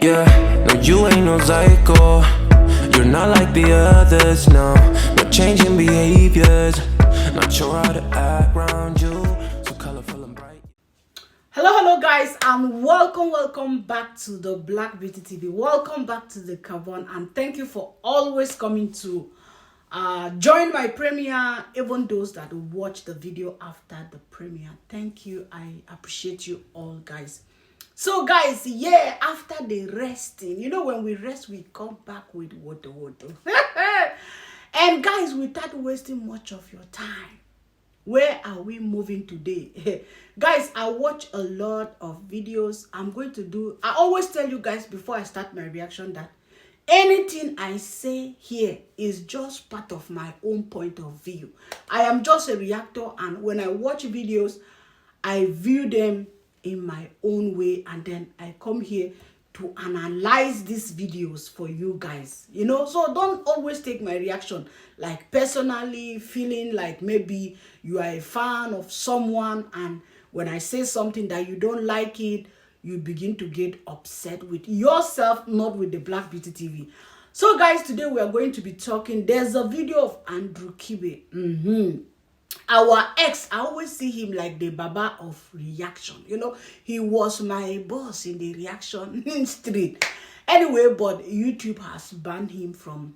Yeah, no, you ain't no psycho. You're not like the others, no. No changing behaviors. Not sure how to act around you. So colorful and bright. Hello guys, and welcome back to the Black Beauty TV. Welcome back to the Carbon, and thank you for always coming to join my premiere, even those that watch the video after the premiere. Thank you. I appreciate you all, guys. So guys, yeah, after the resting, you know, when we rest, we come back with water. And guys, without wasting much of your time, where are we moving today? Guys, I watch a lot of videos. I always tell you guys before I start my reaction that anything I say here is just part of my own point of view. I am just a reactor, and when I watch videos, I view them in my own way, and then I come here to analyze these videos for you guys, you know. So don't always take my reaction like personally, feeling like maybe you are a fan of someone, and when I say something that you don't like it, you begin to get upset with yourself, not with the Black Beauty TV. So guys, today we are going to be talking. There's a video of Kibe. Our ex, I always see him like the Baba of reaction. You know, he was my boss in the reaction street. Anyway, but YouTube has banned him from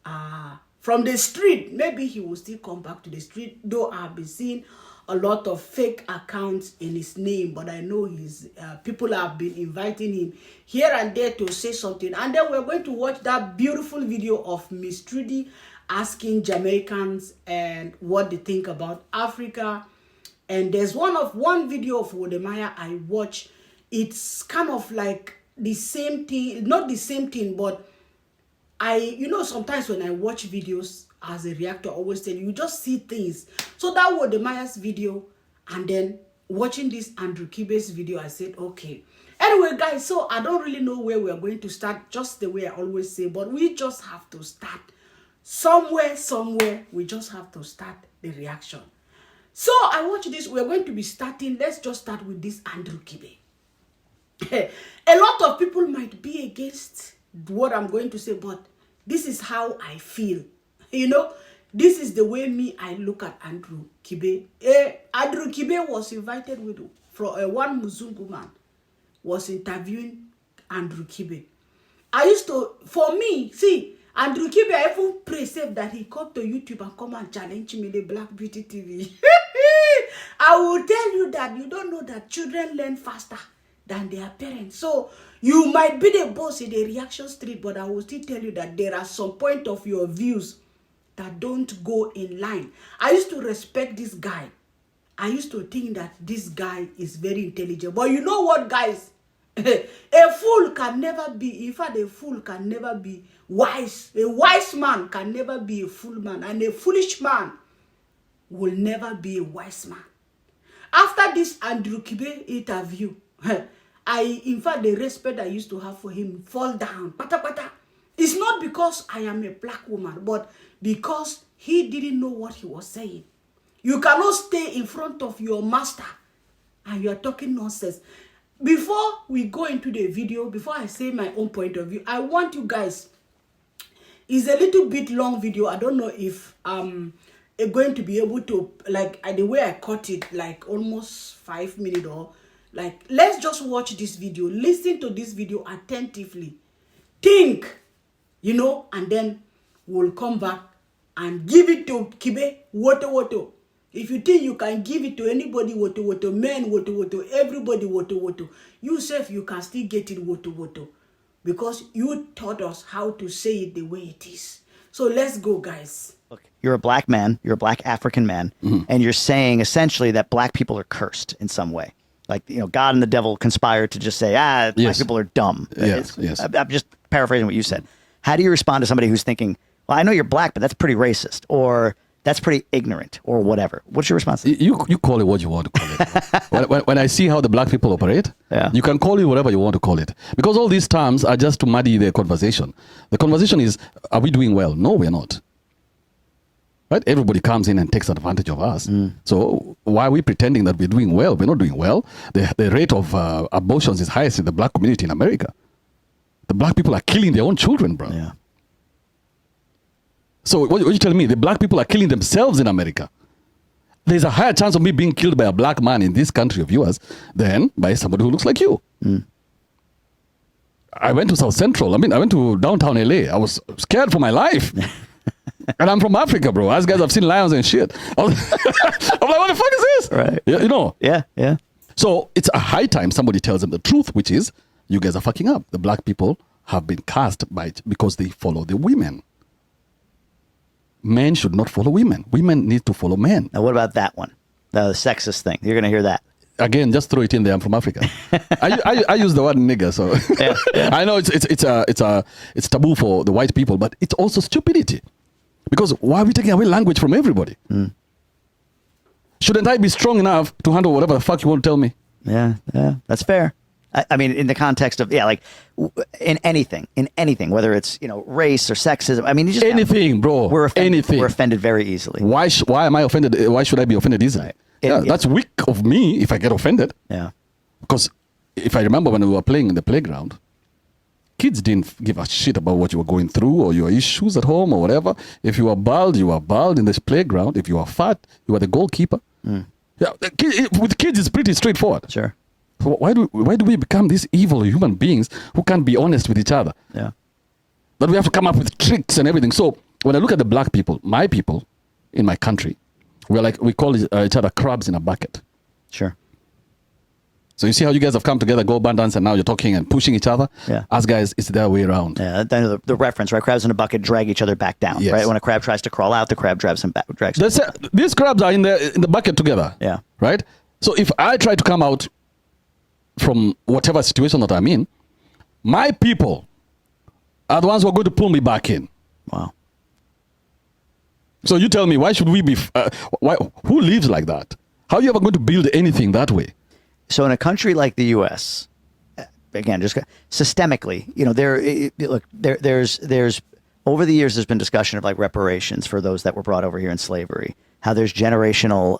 the street. Maybe he will still come back to the street, though I've been seeing a lot of fake accounts in his name, but I know his people have been inviting him here and there to say something. And then we're going to watch that beautiful video of Miss Trudy asking Jamaicans and what they think about Africa. And there's one video of Wodemaya I watch. It's kind of like the same thing, not the same thing, but you know, sometimes when I watch videos as a reactor, I always tell you just see things. So that was Wodemaya's video, and then watching this Kibe's video, I said, okay. Anyway, guys, so I don't really know where we're going to start, just the way I always say, but we just have to start somewhere. We just have to start the reaction. So I watch this. We're going to be starting. Let's just start with this Kibe. A lot of people might be against what I'm going to say, but this is how I feel. You know, this is the way I look at Kibe. Kibe was invited from one Muzungu man was interviewing Kibe. For me, see, Kibe, I even pray safe that he come to YouTube and come and challenge me, the Black Beauty TV. I will tell you that you don't know that children learn faster than their parents. So you might be the boss in the reaction street, but I will still tell you that there are some point of your views that don't go in line. I used to respect this guy. I used to think that this guy is very intelligent. But you know what, guys? A fool can never be, in fact, a fool can never be wise. A wise man can never be a fool man. And a foolish man will never be a wise man. After this Kibe interview, in fact, the respect I used to have for him fall down. It's not because I am a black woman, but because he didn't know what he was saying. You cannot stay in front of your master and you're talking nonsense. Before we go into the video, before I say my own point of view, I want you guys, it's a little bit long video. I don't know if I'm going to be able to, like, the way I cut it, like almost 5 minutes or like, let's just watch this video, listen to this video attentively, think, you know, and then we'll come back and give it to Kibe, woto. If you think you can give it to anybody, woto, men, woto, everybody, woto, you self, you can still get it, woto, because you taught us how to say it the way it is. So let's go, guys. Look, you're a black man, you're a black African man, and you're saying essentially that black people are cursed in some way. Like, you know, God and the devil conspired to just say, black people are dumb. Yes. I'm just paraphrasing what you said. How do you respond to somebody who's thinking, well, I know you're black, but that's pretty racist, or that's pretty ignorant, or whatever? What's your response? You call it what you want to call it. when I see how the black people operate, you can call it whatever you want to call it. Because all these terms are just to muddy the conversation. The conversation is, are we doing well? No, we're not. Right? Everybody comes in and takes advantage of us. So why are we pretending that we're doing well? We're not doing well. The rate of abortions is highest in the black community in America. The black people are killing their own children, bro. Yeah. So what you telling me? The black people are killing themselves in America. There's a higher chance of me being killed by a black man in this country of yours than by somebody who looks like you. I went to South Central. I mean, I went to downtown LA. I was scared for my life. And I'm from Africa, bro. As guys, I've seen lions and shit. I'm like, what the fuck is this? Right. Yeah, you know? Yeah, yeah. So it's a high time somebody tells them the truth, which is, you guys are fucking up. The black people have been cast because they follow the women. Men should not follow women. Women need to follow men. Now, what about that one? The sexist thing. You're going to hear that. Again, just throw it in there. I'm from Africa. I use the word nigger, so yeah. I know it's taboo for the white people, but it's also stupidity. Because why are we taking away language from everybody? Shouldn't I be strong enough to handle whatever the fuck you want to tell me? Yeah, that's fair. I mean, in the context of, like, in anything, whether it's, race or sexism. I mean, you just anything, bro. We're offended, anything. We're offended very easily. Why am I offended? Why should I be offended easily? Right. That's weak of me if I get offended. Yeah. Because if I remember when we were playing in the playground, kids didn't give a shit about what you were going through or your issues at home or whatever. If you were bald, you were bald in this playground. If you were fat, you were the goalkeeper. Yeah, with kids, it's pretty straightforward. Sure. So why do we become these evil human beings who can't be honest with each other? Yeah. But we have to come up with tricks and everything. So when I look at the black people, my people in my country, we call each other crabs in a bucket. Sure. So you see how you guys have come together, go bandans, and now you're talking and pushing each other? Yeah. Us guys, it's their way around. Yeah, the reference, right? Crabs in a bucket drag each other back down, yes. right? When a crab tries to crawl out, the crab drags him back. These crabs are in the bucket together. Yeah. Right? So if I try to come out from whatever situation that I'm in, my people are the ones who are going to pull me back in. Wow. So you tell me, why should we be... who lives like that? How are you ever going to build anything that way? So in a country like the U.S., again, just systemically, there's over the years, there's been discussion of like reparations for those that were brought over here in slavery, how there's generational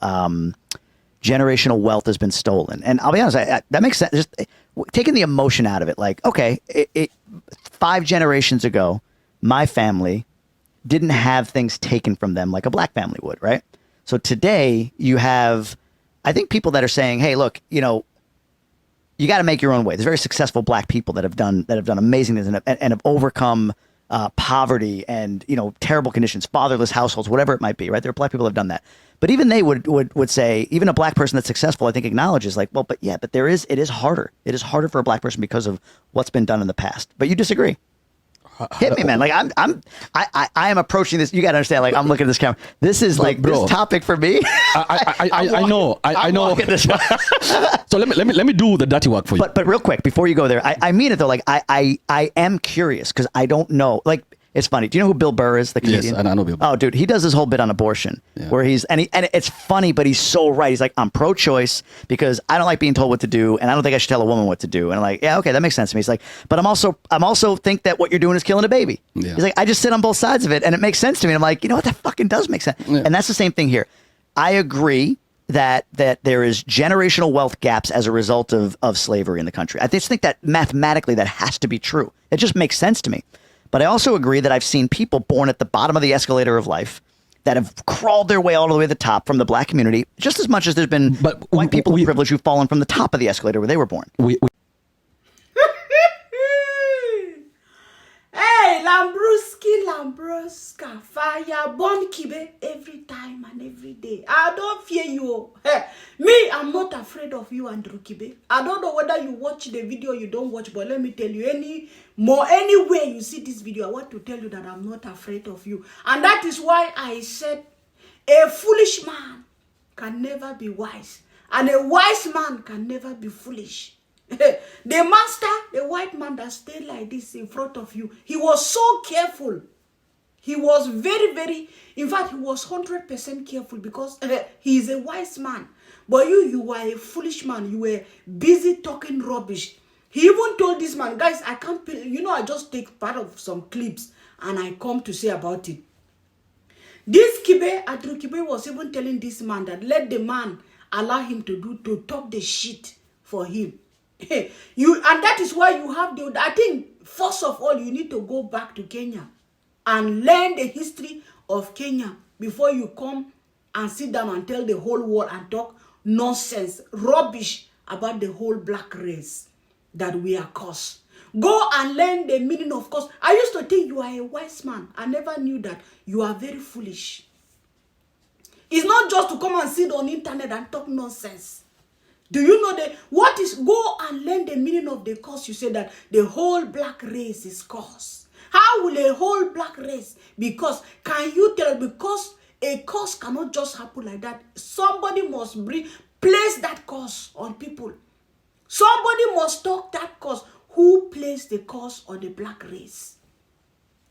wealth has been stolen. And I'll be honest, that makes sense. Just taking the emotion out of it, like, okay, 5 generations ago, my family didn't have things taken from them like a black family would, right? So today you have, I think, people that are saying, hey, look, you got to make your own way. There's very successful black people that have done amazing things and have overcome poverty and, terrible conditions, fatherless households, whatever it might be, right? There are black people that have done that. But even they would say, even a black person that's successful, I think, acknowledges like, well, but it is harder. It is harder for a black person because of what's been done in the past. But you disagree. Hit me, man. Like I am approaching this. You got to understand. Like I'm looking at this camera. This is like this topic for me. I know. So let me do the dirty work for you. But real quick before you go there, I mean it though. Like I am curious because I don't know. Like it's funny. Do you know who Bill Burr is? The comedian. Yes, I know Bill Burr. Oh, dude, he does this whole bit on abortion where and it's funny, but he's so right. He's like, I'm pro-choice because I don't like being told what to do, and I don't think I should tell a woman what to do. And I'm like, yeah, okay, that makes sense to me. He's like, but I'm also think that what you're doing is killing a baby. Yeah. He's like, I just sit on both sides of it, and it makes sense to me. And I'm like, you know what, that fucking does make sense. Yeah. And that's the same thing here. I agree that there is generational wealth gaps as a result of slavery in the country. I just think that mathematically that has to be true. It just makes sense to me. But I also agree that I've seen people born at the bottom of the escalator of life that have crawled their way all the way to the top from the black community, just as much as there's been white people of privilege who've fallen from the top of the escalator where they were born. Hey, Lambruska, fire, bomb Kibe every time and every day. I don't fear you. Hey, me, I'm not afraid of you, Andrew Kibe. I don't know whether you watch the video or you don't watch, but let me tell you, anywhere you see this video, I want to tell you that I'm not afraid of you. And that is why I said a foolish man can never be wise, and a wise man can never be foolish. The master, the white man that stayed like this in front of you, he was so careful. He was very, very, in fact, he was 100% careful because he is a wise man. But you were a foolish man. You were busy talking rubbish. He even told this man, guys, I can't, I just take part of some clips and I come to say about it. This Kibe, Andrew Kibe was even telling this man that let the man allow him to talk the shit for him. And that is why you have I think, first of all, you need to go back to Kenya and learn the history of Kenya before you come and sit down and tell the whole world and talk nonsense, rubbish about the whole black race that we are cursed. Go and learn the meaning of curse. I used to think you are a wise man. I never knew that you are very foolish. It's not just to come and sit on the internet and talk nonsense. Do you know go and learn the meaning of the curse? You say that the whole black race is cursed. How will a whole black race be cursed? Can you tell? Because a curse cannot just happen like that. Somebody must place that curse on people. Somebody must talk that curse. Who placed the curse on the black race?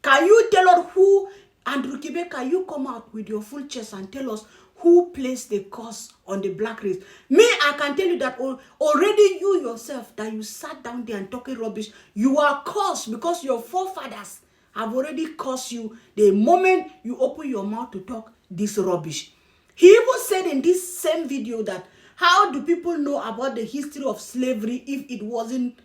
Can you tell us who? Andrew Kibe, can you come out with your full chest and tell us who placed the curse on the black race? Me, I can tell you that already you yourself, that you sat down there and talking rubbish, you are cursed because your forefathers have already cursed you the moment you open your mouth to talk this rubbish. He even said in this same video that how do people know about the history of slavery if it wasn't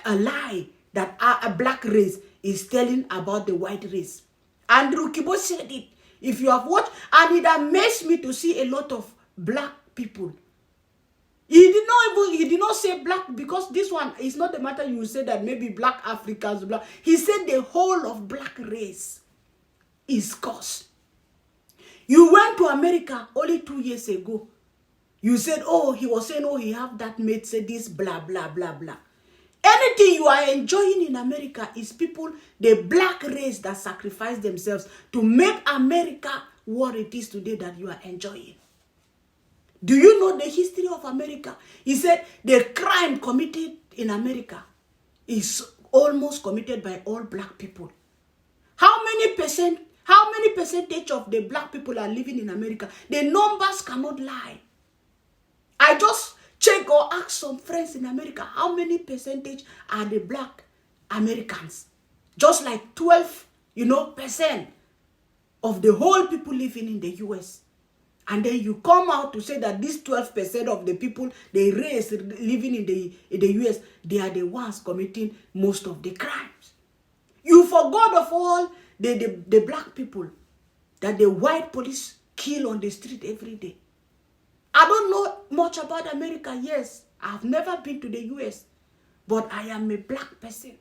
a lie that a black race is telling about the white race? Andrew Kibe said it. If you have watched, and it amazed me to see a lot of black people. He did not say black, because this one is not the matter. You say that maybe black Africans, black. He said the whole of black race is cursed. You went to America only 2 years ago. You said, he was saying, he have that mate, say this, blah, blah, blah, blah. Anything you are enjoying in America is people, the black race that sacrifice themselves to make America what it is today that you are enjoying. Do you know the history of America? He said the crime committed in America is almost committed by all black people. How many percentage of the black people are living in America? The numbers cannot lie. I just check or ask some friends in America, how many percentage are the black Americans? Just like 12%, of the whole people living in the US. And then you come out to say that this 12% of the people, the race living in the US, they are the ones committing most of the crimes. You forgot of all the black people that the white police kill on the street every day. I don't know much about America, yes. I've never been to the US. But I am a black person.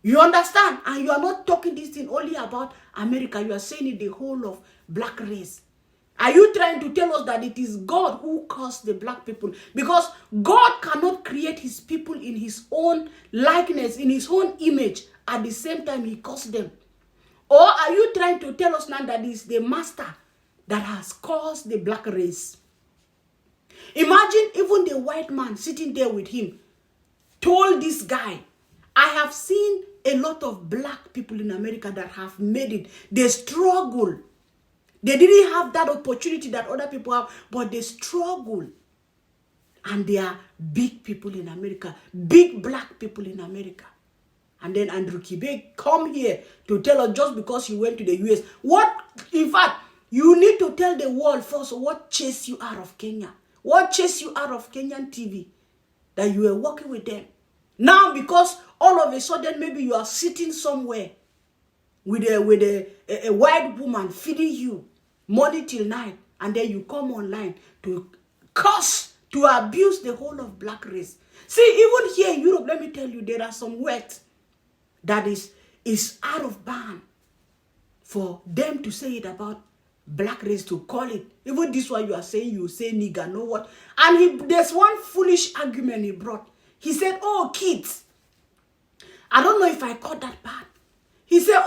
You understand? And you are not talking this thing only about America. You are saying it the whole of black race. Are you trying to tell us that it is God who caused the black people? Because God cannot create his people in his own likeness, in his own image. At the same time, he caused them. Or are you trying to tell us now that it's the master that has caused the black race? Imagine even the white man sitting there with him told this guy, I have seen a lot of black people in America that have made it. They struggle. They didn't have that opportunity that other people have, but they struggle. And they are big people in America, big black people in America. And then Andrew Kibe come here to tell us just because you went to the US. In fact, you need to tell the world first what chased you out of Kenya. What chased you out of Kenyan TV? That you were working with them. Now, because all of a sudden, maybe you are sitting somewhere with a white woman feeding you morning till night, and then you come online to curse, to abuse the whole of black race. See, even here in Europe, let me tell you, there are some words that is out of ban for them to say it about black race, to call it. Even this one you are saying, you say nigger, know what? And there's one foolish argument he brought. He said, kids. I don't know if I caught that part. He said,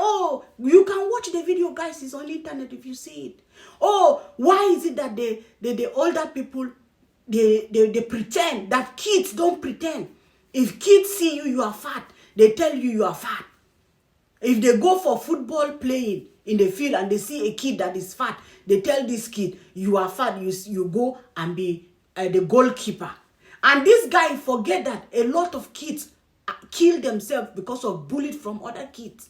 you can watch the video, guys. It's on the internet if you see it. Why is it that the older people, they pretend that kids don't pretend? If kids see you are fat, they tell you are fat. If they go for football playing in the field and they see a kid that is fat, they tell this kid, you are fat, you go and be the goalkeeper. And this guy forget that a lot of kids kill themselves because of bullied from other kids.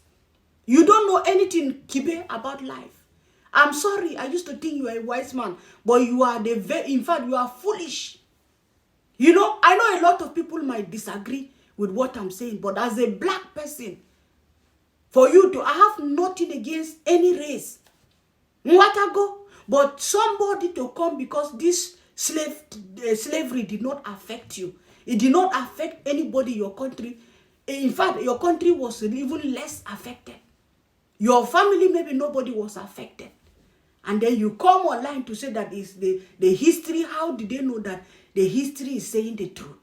You don't know anything, Kibe, about life. I'm sorry, I used to think you are a wise man, but you are in fact, you are foolish. You know, I know a lot of people might disagree with what I'm saying, but as a black person, for you to, I have nothing against any race. Mwatago, but somebody to come because this slavery did not affect you. It did not affect anybody in your country. In fact, your country was even less affected. Your family, maybe nobody was affected. And then you come online to say that is the history. How did they know that the history is saying the truth?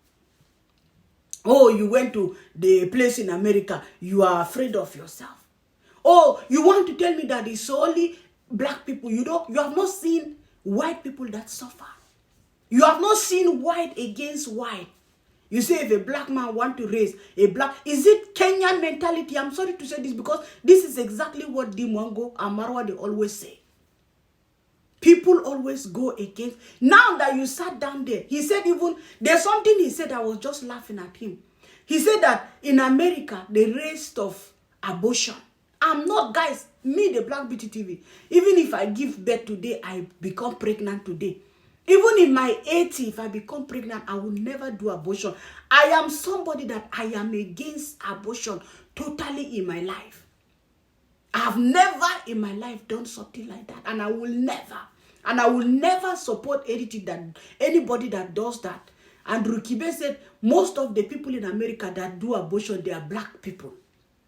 Oh, you went to the place in America. You are afraid of yourself. Oh, you want to tell me that it's only black people. You know, you have not seen white people that suffer. You have not seen white against white. You say if a black man want to raise a black, is it Kenyan mentality? I'm sorry to say this because this is exactly what Dimongo and Marwa, they always say. People always go against. Now that you sat down there, he said even, there's something he said, I was just laughing at him. He said that in America, the rate of abortion. I'm not, guys, me, the Black Beauty TV, even if I give birth today, I become pregnant today. Even in my 80s, if I become pregnant, I will never do abortion. I am somebody that I am against abortion totally in my life. I've never in my life done something like that. And I will never support anything that anybody that does that. And Kibe said, most of the people in America that do abortion, they are black people.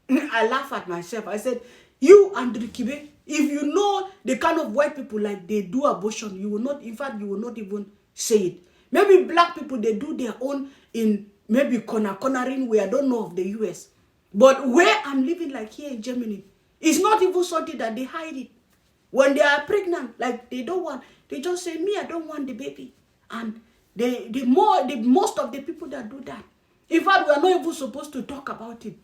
I laugh at myself. I said, you and Kibe, if you know the kind of white people like they do abortion, you will not, in fact, you will not even say it. Maybe black people, they do their own in maybe cornering way. I don't know of the US. But where I'm living, like here in Germany, it's not even something that they hide it. When they are pregnant, like they don't want, they just say, me, I don't want the baby. And most of the people that do that, in fact, we are not even supposed to talk about it.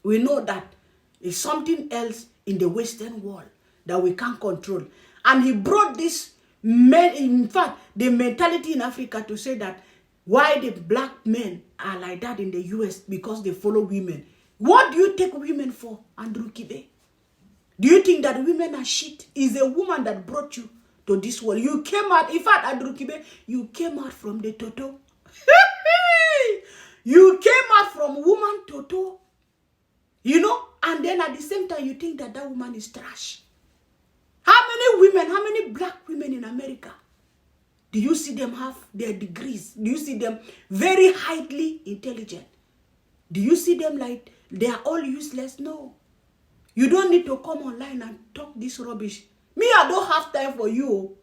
We know that it's something else in the Western world that we can't control. And he brought this, in fact, the mentality in Africa to say that why the black men are like that in the US because they follow women. What do you take women for, Andrew Kibe? Do you think that women are shit? It's a woman that brought you to this world. You came out, in fact, Andrew Kibe, you came out from the Toto. You came out from woman Toto. You know, and then at the same time, you think that that woman is trash. How many women, how many black women in America, do you see them have their degrees? Do you see them very highly intelligent? Do you see them like they are all useless? No. You don't need to come online and talk this rubbish. Me, I don't have time for you.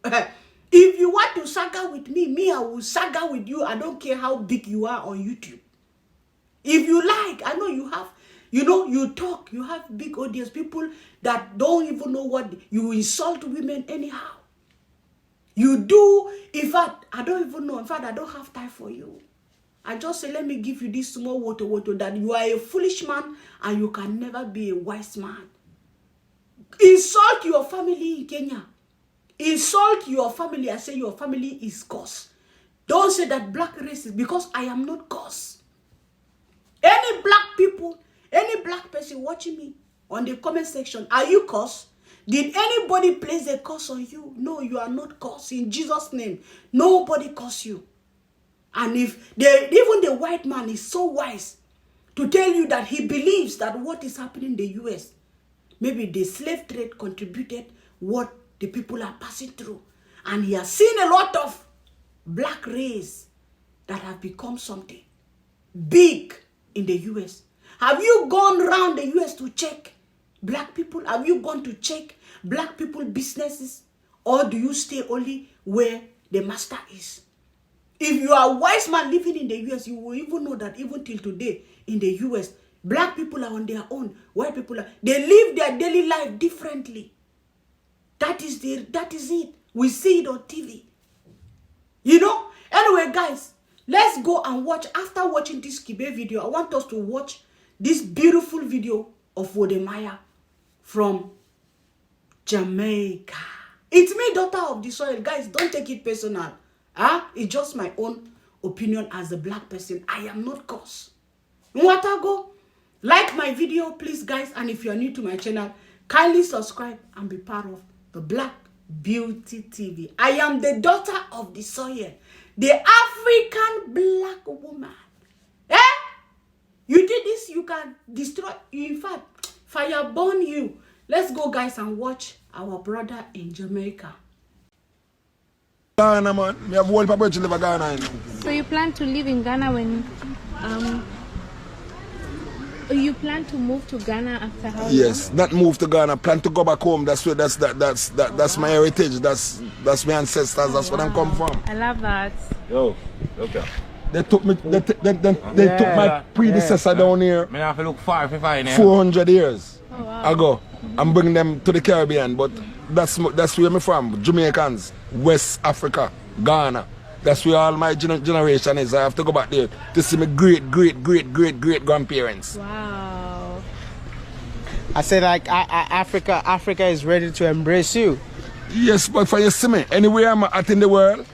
If you want to saga with me, I will saga with you. I don't care how big you are on YouTube. If you like, I know you have, you know, you talk, you have big audience, people that don't even know what, you insult women anyhow. You do, in fact, I don't even know, in fact, I don't have time for you. I just say, let me give you this small water that you are a foolish man and you can never be a wise man. Insult your family in Kenya. Insult your family and say your family is cursed. Don't say that black race is because I am not cursed. Any black people, any black person watching me on the comment section, are you cursed? Did anybody place a curse on you? No, you are not cursed. In Jesus' name, nobody curse you. And if even the white man is so wise to tell you that he believes that what is happening in the US, maybe the slave trade contributed what the people are passing through. And he has seen a lot of black race that have become something big in the US. Have you gone around the US to check black people? Have you gone to check black people businesses? Or do you stay only where the master is? If you are a wise man living in the US, you will even know that even till today in the US, black people are on their own. White people are, they live their daily life differently. That is it. We see it on TV. You know? Anyway, guys, let's go and watch. After watching this Kibe video, I want us to watch this beautiful video of Wodemaya from Jamaica. It's me, daughter of the soil. Guys, don't take it personal. It's just my own opinion as a black person. I am not cursed. Mwatago, like my video, please, guys. And if you are new to my channel, kindly subscribe and be part of the Black Beauty TV. I am the daughter of the soil. The African black woman. Eh? You did this, you can destroy, in fact, fire burn you. Let's go, guys, and watch our brother in Jamaica. Ghana, man. Me have whole people to live in Ghana. So you plan to live in Ghana when you plan to move to Ghana after how long? Yes, not move to Ghana. Plan to go back home. That's where that's my heritage. That's my ancestors. That's where I'm come from. I love that. Yo, okay. They took me. They took my predecessor down here. Me have to look far if I find 400 years wow. ago. I'm bringing them to the Caribbean, but that's where I'm from. Jamaicans, West Africa, Ghana. That's where all my generation is. I have to go back there to see my great grandparents. Wow. I said like Africa is ready to embrace you. Yes, but for you see me, anywhere I'm at in the world,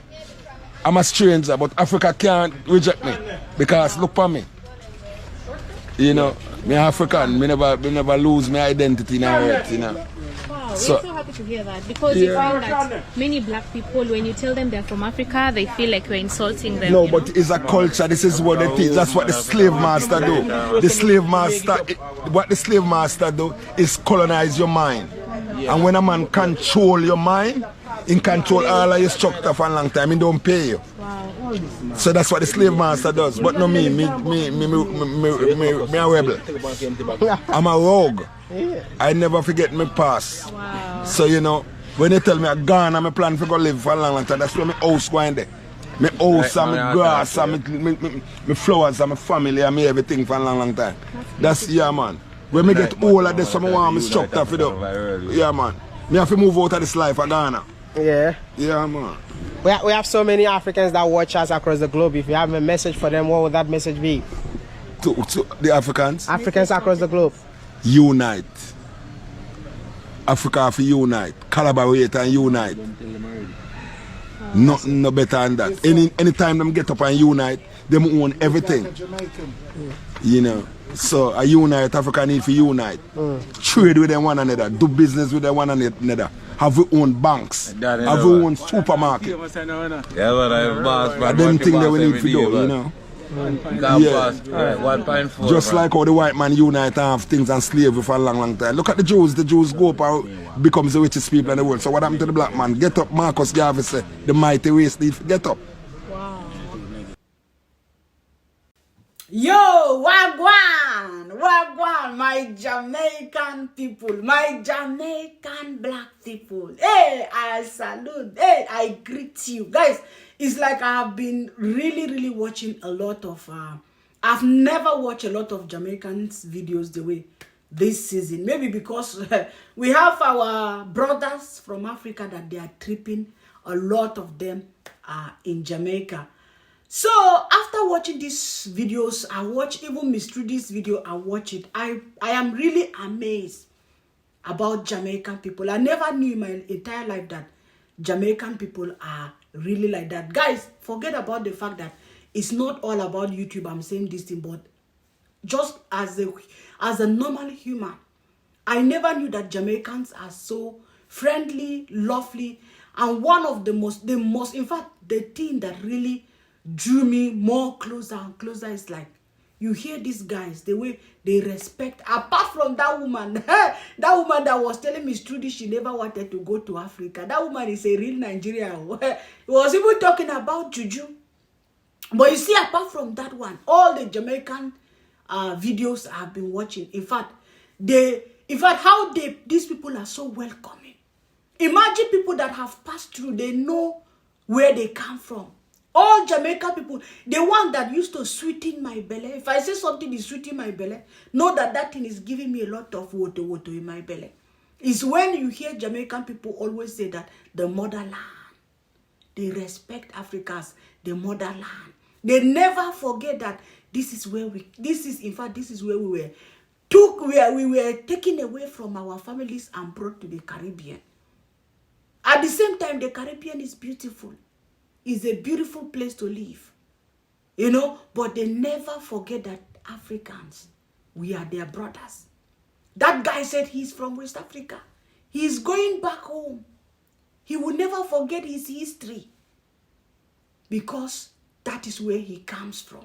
I'm a stranger, but Africa can't reject me because look for me. You know, me African, me never lose my identity in our earth, you know. Wow, So- we're so happy to hear that because you find that many black people, when you tell them they're from Africa, they feel like we're insulting them. No, you but know? it's a culture. This is what they teach. That's what the slave master do. The slave master, what the slave master do is colonize your mind. And when a man control your mind, he control all of your structure for a long time. He don't pay you. Wow. So that's what the slave master does. But no me a rebel. I'm a rogue. I never forget my past. Wow. So you know, when they tell me I'm gone, I'm plan to go live for a long time. That's where my house going there. My house and my grass and my flowers and my family and my everything for a long time. That's yeah, man. When me get all of this, I want my structure for them. Yeah, man. Me have to move out of this life of Ghana. Yeah. Yeah, man. We have so many Africans that watch us across the globe. If you have a message for them, what would that message be? To the Africans, Africans across the globe. unite. Africa have to unite. Collaborate and unite. Nothing no better than that. Anytime them get up and unite, them own everything. You know. So a unite, Africa need to unite. Trade with them one another, do business with them one another. Have we own banks, have we own supermarket. Yeah, but I'm boss. I don't think that we need to do, you know. Yeah. 1.4. Just like how the white man unite and have things and slavery for a long time. Look at the Jews go up and becomes the richest people in the world. So what happened to the black man? Get up, Marcus Garvey said, the mighty race need to get up. Yo, wagwan, my Jamaican people, my Jamaican black people. Hey, I salute, hey, I greet you. Guys, it's like I have been really watching a lot of, I've never watched a lot of Jamaicans videos the way this season. Maybe because we have our brothers from Africa that they are tripping. A lot of them are in Jamaica. So after watching these videos, I watch even Misstrudyy's video. I watch it. I am really amazed about Jamaican people. I never knew in my entire life that Jamaican people are really like that. Guys, forget about the fact that it's not all about YouTube. I'm saying this thing, but just as a normal human, I never knew that Jamaicans are so friendly, lovely, and one of the most, in fact, the thing that really drew me more closer and closer is like, you hear these guys, the way they respect, apart from that woman, that woman that was telling Miss Trudy she never wanted to go to Africa. That woman is a real Nigerian. He was even talking about juju. But you see, apart from that one, all the Jamaican videos I've been watching, in fact, how these people are so welcoming. Imagine people that have passed through, they know where they come from. All Jamaican people, the one that used to sweeten my belly. If I say something is sweetening my belly, know that that thing is giving me a lot of water in my belly. It's when you hear Jamaican people always say that the motherland. They respect Africa as the motherland. They never forget that this is where we were taken away from our families and brought to the Caribbean. At the same time, the Caribbean is beautiful. It's a beautiful place to live. You know, but they never forget that Africans, we are their brothers. That guy said he's from West Africa. He's going back home. He will never forget his history. because that is where he comes from.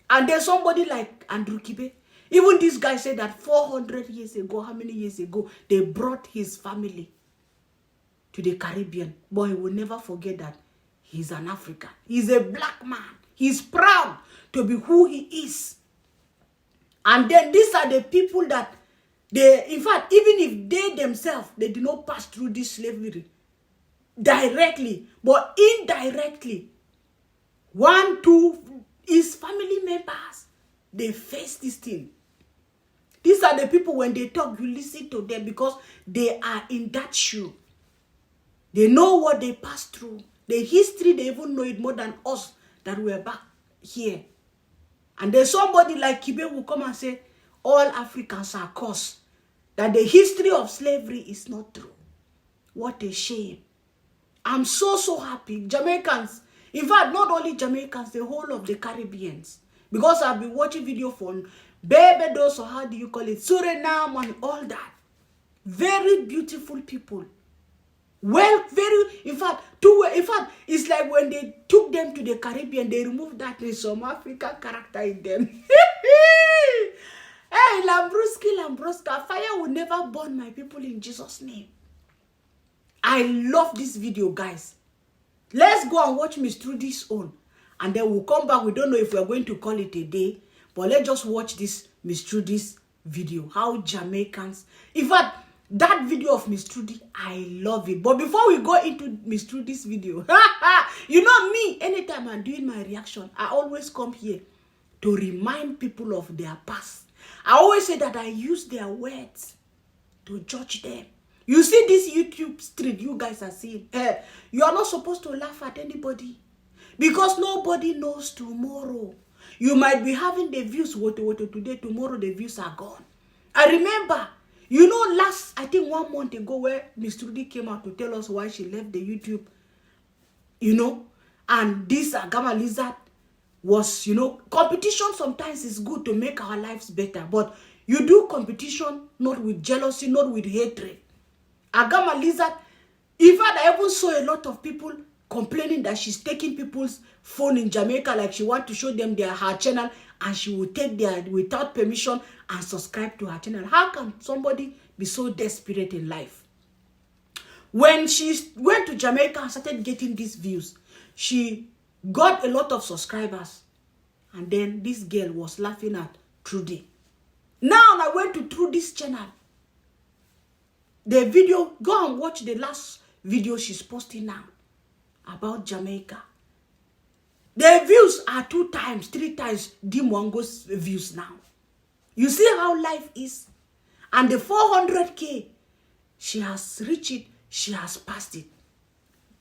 And there's somebody like Andrew Kibe. Even this guy said that 400 years ago, how many years ago, they brought his family to the Caribbean. But he will never forget that he's an African. He's a black man. He's proud to be who he is. And then these are the people that in fact, even if they themselves, they did not pass through this slavery directly, but indirectly, 1, 2, his family members, they face this thing. These are the people, when they talk, you listen to them because they are in that shoe. They know what they passed through. The history, they even know it more than us that we are back here. And there's somebody like Kibe will come and say, all Africans are cursed. That the history of slavery is not true. What a shame. I'm so happy. Jamaicans, in fact, not only Jamaicans, the whole of the Caribbeans. Because I've been watching video from Barbados, or how do you call it, Suriname and all that. Very beautiful people. Well, in fact, it's like when they took them to the Caribbean, they removed that some African character in them. Hey, Lambroska, fire will never burn my people in Jesus' name. I love this video, guys. Let's go and watch Miss Trudy's own. And then we'll come back. We don't know if we're going to call it a day. But let's just watch this Miss Trudy's video. How Jamaicans... In fact, that video of Miss Trudy, I love it. But before we go into Miss Trudy's video, you know me, anytime I'm doing my reaction, I always come here to remind people of their past. I always say that I use their words to judge them. You see this YouTube street you guys are seeing. You are not supposed to laugh at anybody. Because nobody knows tomorrow. You might be having the views today, tomorrow the views are gone. I remember, you know, I think 1 month ago, where Miss Trudy came out to tell us why she left the YouTube, you know, and this Agama Lizard was, you know, competition sometimes is good to make our lives better, but you do competition not with jealousy, not with hatred. Agama Lizard, in fact, I even saw a lot of people complaining that she's taking people's phone in Jamaica, like she want to show them her channel, and she will take their without permission and subscribe to her channel. How can somebody be so desperate in life? When she went to Jamaica and started getting these views, she got a lot of subscribers, and then this girl was laughing at Trudy. Now I went to Trudy's channel. The video, go and watch the last video she's posting now about Jamaica. The views are 2 times, 3 times Dimwango's views now. You see how life is? And the 400K, she has reached it, she has passed it.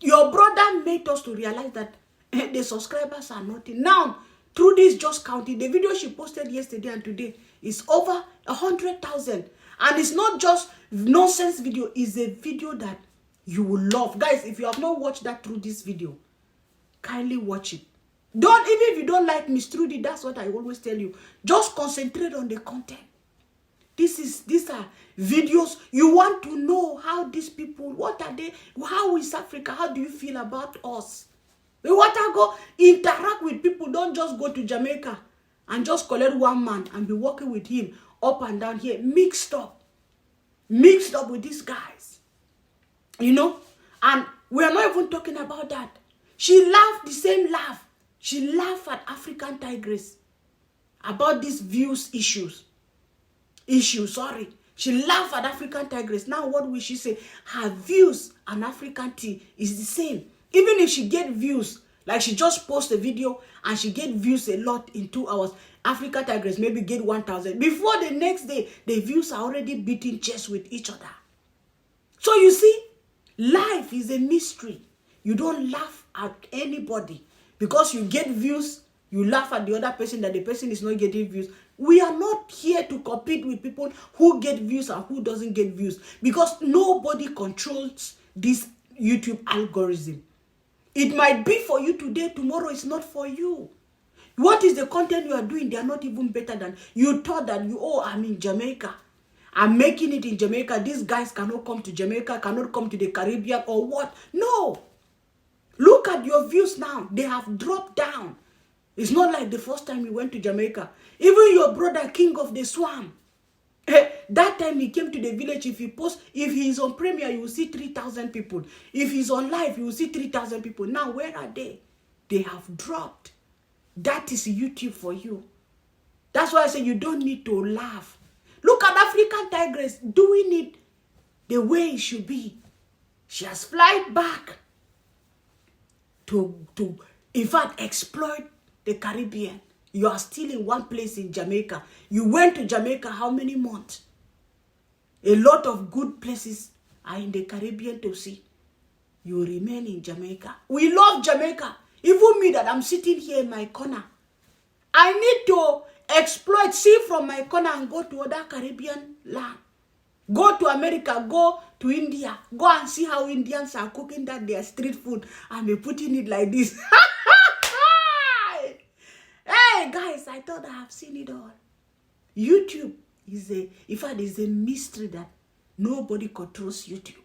Your brother made us to realize that the subscribers are nothing. Now, through this just counting, the video she posted yesterday and today is over 100,000. And it's not just nonsense video, it's a video that you will love. Guys, if you have not watched that through this video, kindly watch it. Even if you don't like Miss Trudy, that's what I always tell you. Just concentrate on the content. These are videos. You want to know how these people, what are they, how is Africa, how do you feel about us? You want to go interact with people. Don't just go to Jamaica and just collect one man and be working with him up and down here. Mixed up with these guys. You know? And we are not even talking about that. She laughed the same laugh. She laughed at African Tigress about these views issues. She laughed at African Tigress. Now what will she say? Her views and African tea is the same. Even if she get views, like she just post a video and she get views a lot in 2 hours, African Tigress maybe get 1,000. Before the next day, the views are already beating chest with each other. So you see, life is a mystery. You don't laugh at anybody. Because you get views, you laugh at the other person that the person is not getting views. We are not here to compete with people who get views and who doesn't get views. Because nobody controls this YouTube algorithm. It might be for you today, tomorrow it's not for you. What is the content you are doing? They are not even better than you thought that I'm in Jamaica. I'm making it in Jamaica. These guys cannot come to Jamaica, cannot come to the Caribbean or what? No. Look at your views now. They have dropped down. It's not like the first time you went to Jamaica. Even your brother, King of the Swamp, that time he came to the village, if he is on premiere, you will see 3,000 people. If he's on live, you will see 3,000 people. Now, where are they? They have dropped. That is YouTube for you. That's why I say you don't need to laugh. Look at African Tigress doing it the way it should be. She has flied back to in fact, exploit the Caribbean. You are still in one place in Jamaica. You went to Jamaica how many months? A lot of good places are in the Caribbean to see. You remain in Jamaica. We love Jamaica. Even me that I'm sitting here in my corner. I need to exploit, see from my corner and go to other Caribbean land. Go to America, go to India. Go and see how Indians are cooking that their street food and be putting it like this. Hey guys, I thought I have seen it all. YouTube is a mystery that nobody controls YouTube.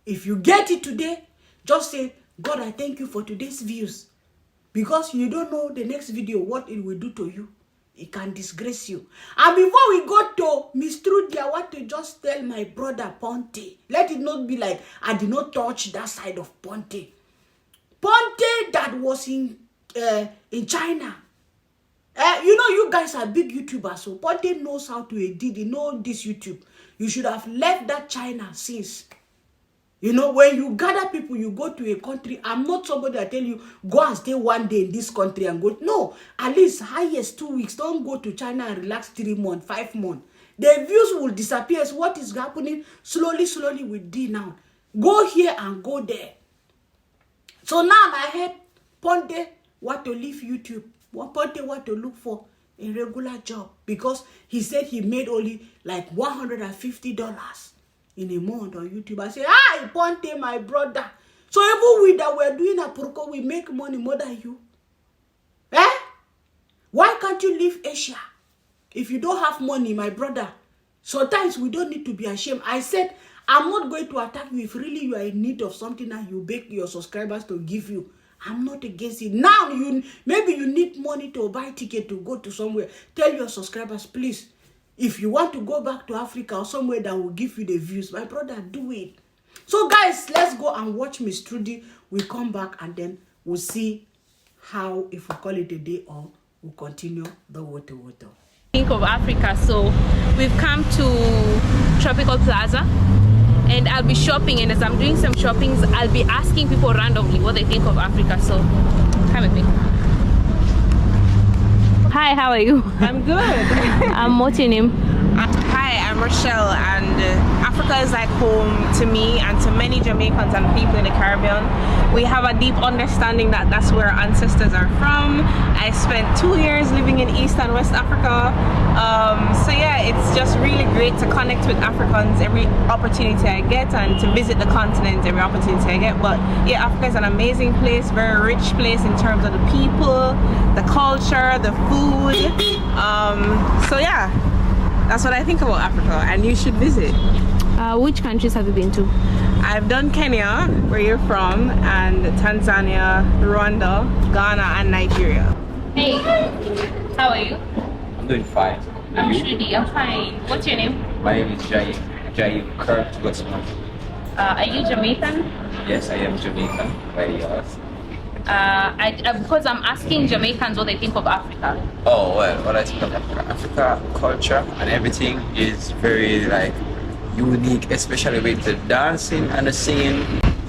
If you get it today, just say, God, I thank you for today's views. Because you don't know the next video, what it will do to you. It can disgrace you. And before we go to misstrudyy, I want to just tell my brother Ponte. Let it not be like I did not touch that side of Ponte. Ponte that was in China. You know, you guys are big YouTubers, so Ponte knows how to edit. You know this YouTube. You should have left that China since. You know, when you gather people, you go to a country. I'm not somebody that tell you, go and stay one day in this country and go. No, at least highest 2 weeks. Don't go to China and relax 3 months, 5 months. The views will disappear. So what is happening slowly with D now? Go here and go there. So now I heard Ponte what to leave YouTube. Ponte what to look for a regular job. Because he said he made only like $150 in a month on YouTube. I say, hi, Ponte, my brother. So even we that were doing a proko, we make money more than you. Why can't you leave Asia? If you don't have money, my brother, sometimes we don't need to be ashamed. I said, I'm not going to attack you if really you are in need of something and you beg your subscribers to give you. I'm not against it. Now, maybe you need money to buy ticket to go to somewhere. Tell your subscribers, please, if you want to go back to Africa or somewhere that will give you the views, my brother, do it. So guys, let's go and watch misstrudyy. We'll come back and then we'll see how, if we call it a day or we'll continue the water. Think of Africa, so we've come to Tropical Plaza and I'll be shopping, and as I'm doing some shoppings, I'll be asking people randomly what they think of Africa, so come with me. Hi, how are you? I'm good. What's your name? Hi, I'm Rochelle, and Africa is like home to me and to many Jamaicans and people in the Caribbean. We have a deep understanding that that's where our ancestors are from. I spent 2 years living in East and West Africa. So yeah, it's just really great to connect with Africans every opportunity I get, and to visit the continent every opportunity I get. But yeah, Africa is an amazing place, very rich place in terms of the people, the culture, the food. So yeah, that's what I think about Africa, and you should visit. Which countries have you been to? I've done Kenya, where you're from, and Tanzania, Rwanda, Ghana, and Nigeria. Hey, how are you? I'm doing fine. I'm Trudy, I'm fine. What's your name? My name is Jay Kurt Westman. Are you Jamaican? Yes, I am Jamaican. Where are yours? Because I'm asking Jamaicans what they think of Africa. Oh, well, what I think of Africa. Africa culture and everything is very like unique, especially with the dancing and the singing.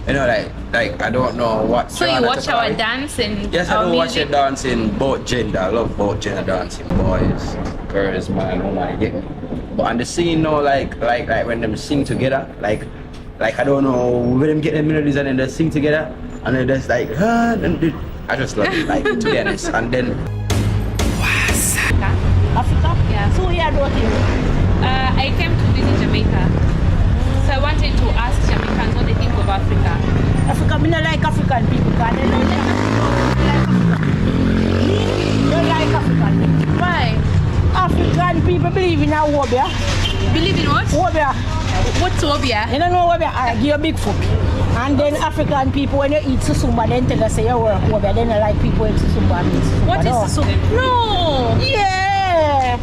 You know, like I don't know what. So you watch our dance and yes, I do watch your dancing, both gender. I love both gender dancing, boys, girls, man, woman, you get me. But on the singing, no, like when them sing together, like I don't know when them get the melodies and then they sing together. And then there's like, and I just love it, like, to be honest. And then Africa? Yeah. So we are doing. I came to visit Jamaica. So I wanted to ask Jamaicans what they think of Africa. Africa, me not like African people, because they don't like Africa. Me don't like African people. Why? African people believe in a wobia. Believe in what? Wobia. What's wobia? You don't know wobia? I give you a big foot. And then African people, when you eat susumba, then tell us say you work wobia. Then you like people eat susumba and eat susumba. What is susumba? No! Yeah!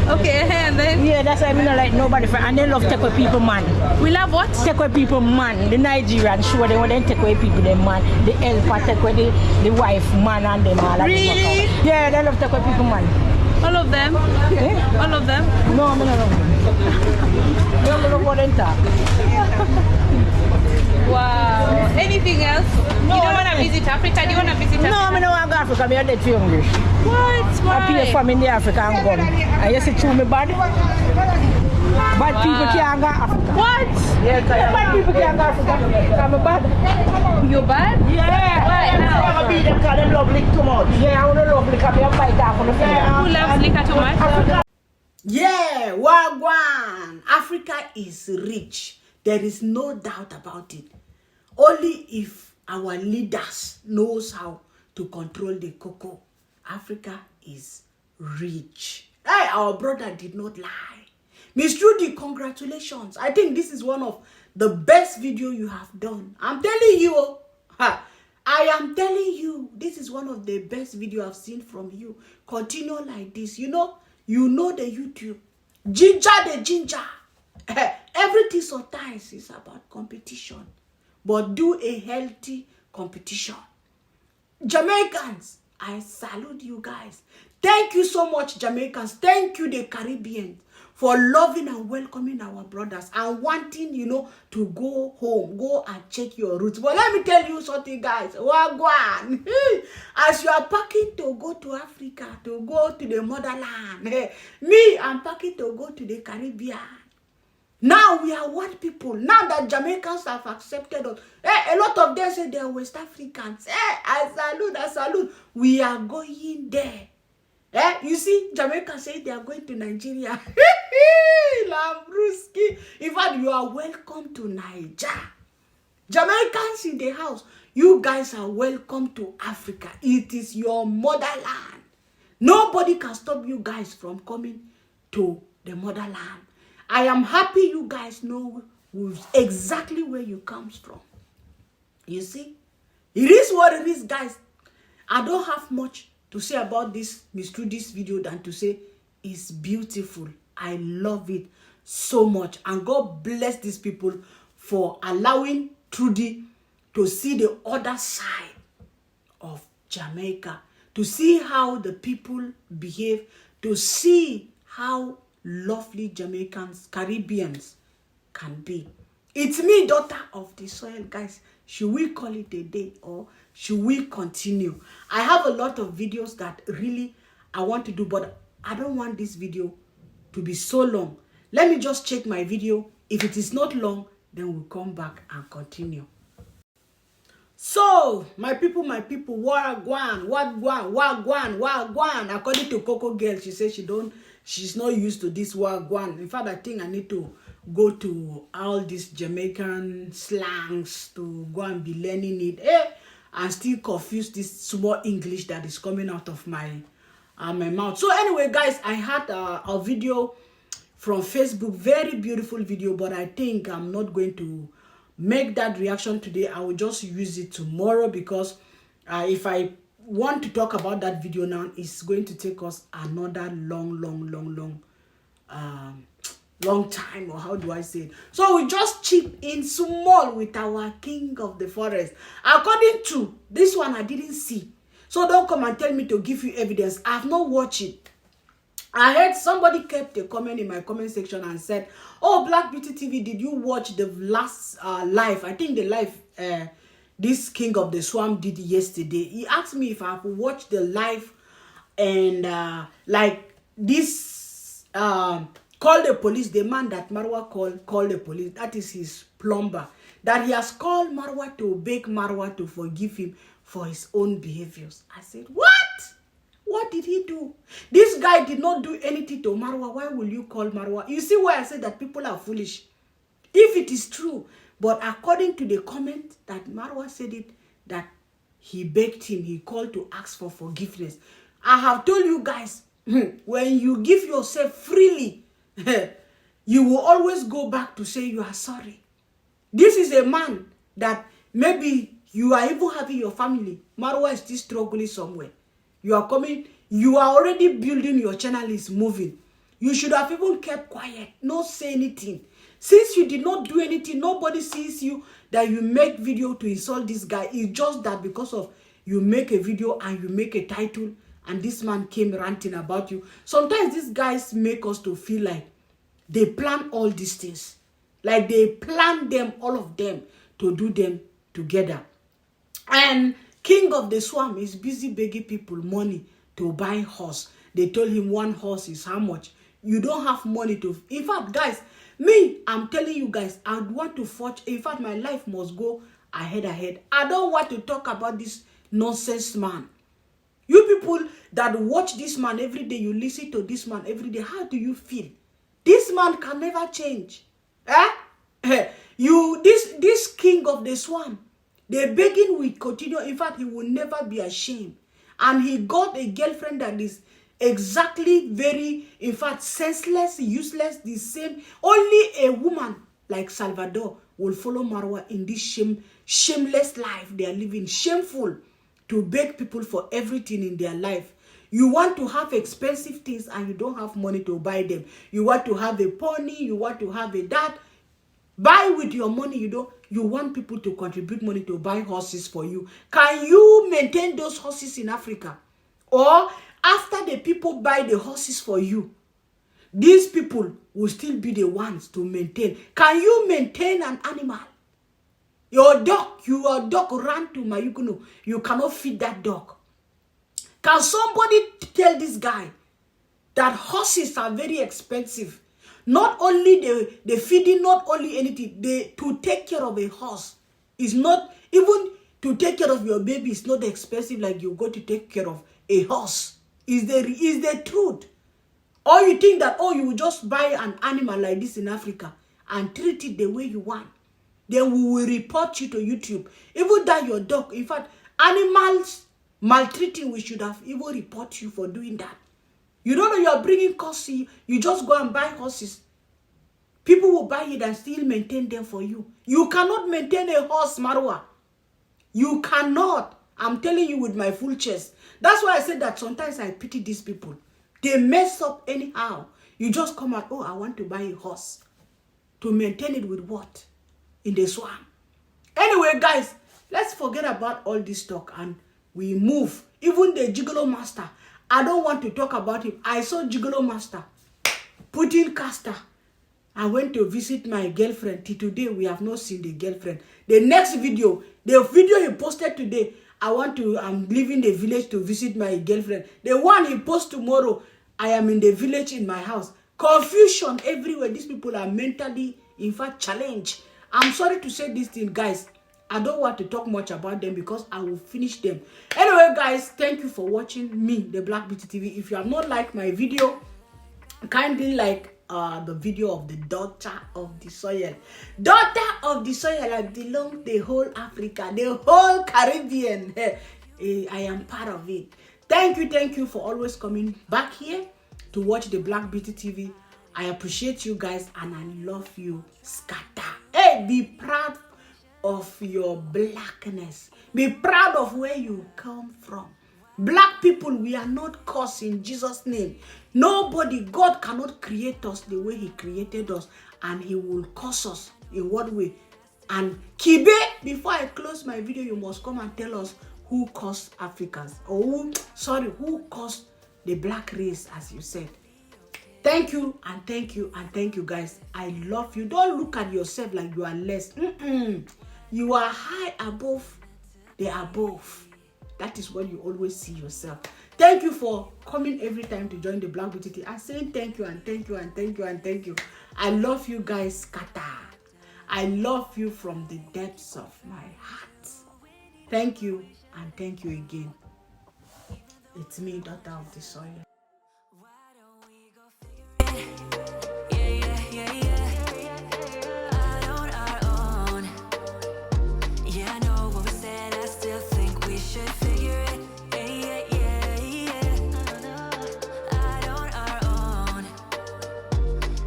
Okay, and then? Yeah, that's why I mean like nobody. And they love take away people man. We love what? Take away people man. The Nigerian show they want them take away people the man. The helper take away the wife man and them all. Really? Yeah, they love take away people man. All of them? Yeah. All of them? No, I don't know. Wow. Anything else? No, you don't want to visit Africa? Do you want to visit Africa? No, I don't want to go Africa. I'm dead for English. What? Why? I pay for me in the Africa and gone. I just see through me bad. Bad people can't go Africa. What? Yeah, bad people can't go Africa. I'm bad. You bad? Yeah. Why now? I'm beat them because they love liquor too much. Yeah, I want to love liquor. I'm bite off on the finger. Who loves liquor too much? Africa. Yeah, wagwan. Africa is rich. There is no doubt about it. Only if our leaders knows how to control the cocoa. Africa is rich. Hey, our brother did not lie. Miss Trudy, congratulations. I think this is one of the best video you have done. I'm telling you. I am telling you, this is one of the best video I've seen from you. Continue like this. You know the YouTube. Ginger the ginger. Everything sometimes is about competition. But do a healthy competition. Jamaicans, I salute you guys. Thank you so much, Jamaicans. Thank you, the Caribbeans, for loving and welcoming our brothers and wanting, to go home, go and check your roots. But let me tell you something, guys. Wagwan. As you are packing to go to Africa, to go to the motherland, me, I'm packing to go to the Caribbean. Now we are white people. Now that Jamaicans have accepted us, a lot of them say they are West Africans. I salute. We are going there. You see, Jamaicans say they are going to Nigeria. Lambruski. In fact, you are welcome to Niger. Jamaicans in the house, you guys are welcome to Africa. It is your motherland. Nobody can stop you guys from coming to the motherland. I am happy you guys know exactly where you come from. You see? It is what it is, guys. I don't have much to say about this Miss Trudy's video than to say it's beautiful. I love it so much. And God bless these people for allowing Trudy to see the other side of Jamaica, to see how the people behave, to see how lovely Jamaicans, Caribbeans can be. It's me, daughter of the soil, guys. Should we call it a day or should we continue? I have a lot of videos that really I want to do, but I don't want this video to be so long. Let me just check my video. If it is not long, then we'll come back and continue. So, my people, wagwan. According to Coco Girl, she says she's not used to this wagwan. In fact, I think I need to go to all these Jamaican slangs to go and be learning it. And still confuse this small English that is coming out of my mouth. So anyway, guys, I had a video from Facebook, very beautiful video, but I think I'm not going to make that reaction today. I will just use it tomorrow because if I want to talk about that video now, it's going to take us another long time, or how do I say it? So we just chip in small with our king of the forest. According to this one, I didn't see. So don't come and tell me to give you evidence. I have not watched it. I heard somebody kept a comment in my comment section and said, "Oh, Black Beauty TV, did you watch the last live?" I think the live this king of the swamp did yesterday. He asked me if I have watched the live and like this call the police, the man that Marwa call the police, that is his plumber, that he has called Marwa to beg Marwa to forgive him for his own behaviors. I said, what? What did he do? This guy did not do anything to Marwa. Why will you call Marwa? You see why I said that people are foolish? If it is true, but according to the comment that Marwa said it, that he begged him, he called to ask for forgiveness. I have told you guys, when you give yourself freely, you will always go back to say you are sorry. This is a man that maybe you are even having your family. Marwa is still struggling somewhere. You are coming, you are already building your channel, is moving. You should have even kept quiet, not say anything. Since you did not do anything, nobody sees you that you make video to insult this guy. It's just that because of you make a video and you make a title and this man came ranting about you. Sometimes these guys make us to feel like they plan all these things. Like they plan them, all of them, to do them together. And King of the Swamp is busy begging people money to buy horse. They told him one horse is how much. You don't have money to... In fact, guys, me, I'm telling you guys, I want to forge... In fact, my life must go ahead. I don't want to talk about this nonsense man. You people that watch this man every day, you listen to this man every day, how do you feel? This man can never change. This King of the Swamp, the begging will continue. In fact, he will never be ashamed. And he got a girlfriend that is exactly very, in fact, senseless, useless, the same. Only a woman like Salvador will follow Marwa in this shameless life they are living. Shameful to beg people for everything in their life. You want to have expensive things and you don't have money to buy them. You want to have a pony, you want to have a that. Buy with your money, you want people to contribute money to buy horses for you. Can you maintain those horses in Africa? Or after the people buy the horses for you, these people will still be the ones to maintain. Can you maintain an animal? Your dog ran to Mayukuno. You cannot feed that dog. Can somebody tell this guy that horses are very expensive? Not only the feeding, not only anything, to take care of a horse is not, even to take care of your baby is not expensive like you go to take care of a horse. Is the truth. Or you think that, oh, you will just buy an animal like this in Africa and treat it the way you want. Then we will report you to YouTube. Even that your dog, in fact, animals maltreating, we should have even report you for doing that. You don't know you are bringing costs. You just go and buy horses. People will buy it and still maintain them for you. You cannot maintain a horse, Marwa. You cannot. I'm telling you with my full chest. That's why I said that sometimes I pity these people. They mess up anyhow. You just come out, oh, I want to buy a horse. To maintain it with what? In the swamp. Anyway, guys, let's forget about all this talk and we move. Even the Gigolo Master, I don't want to talk about him. I saw Gigolo Master putting caster. I went to visit my girlfriend. Till today, we have not seen the girlfriend. The next video, the video he posted today, I'm leaving the village to visit my girlfriend. The one he posts tomorrow, I am in the village in my house. Confusion everywhere. These people are mentally, in fact, challenged. I'm sorry to say this thing, guys. I don't want to talk much about them because I will finish them. Anyway, guys, thank you for watching me, the Black Beauty TV. If you have not liked my video, kindly like the video of the daughter of the soil. Daughter of the soil, I belong the whole Africa, the whole Caribbean. I am part of it. Thank you for always coming back here to watch the Black Beauty TV. I appreciate you guys and I love you. Scatter. Hey, be proud of your blackness. Be proud of where you come from. Black people, we are not cursed in Jesus' name. Nobody, God cannot create us the way he created us, and he will curse us. In what way? And Kibe, before I close my video, you must come and tell us who caused Africans, or who caused the black race, as you said. Thank you, and thank you, and thank you, guys. I love you. Don't look at yourself like you are less. You are high above the above. That is what you always see yourself. Thank you for coming every time to join the Black Beauty TV. I'm saying thank you, and thank you, and thank you, and thank you. I love you guys, Kata. I love you from the depths of my heart. Thank you, and thank you again. It's me, daughter of the soil.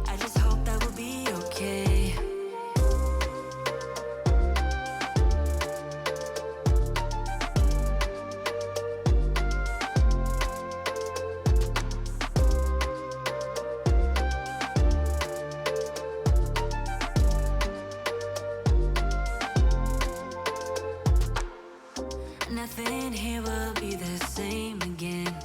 I just hope that we'll be Nothing here will be the same again.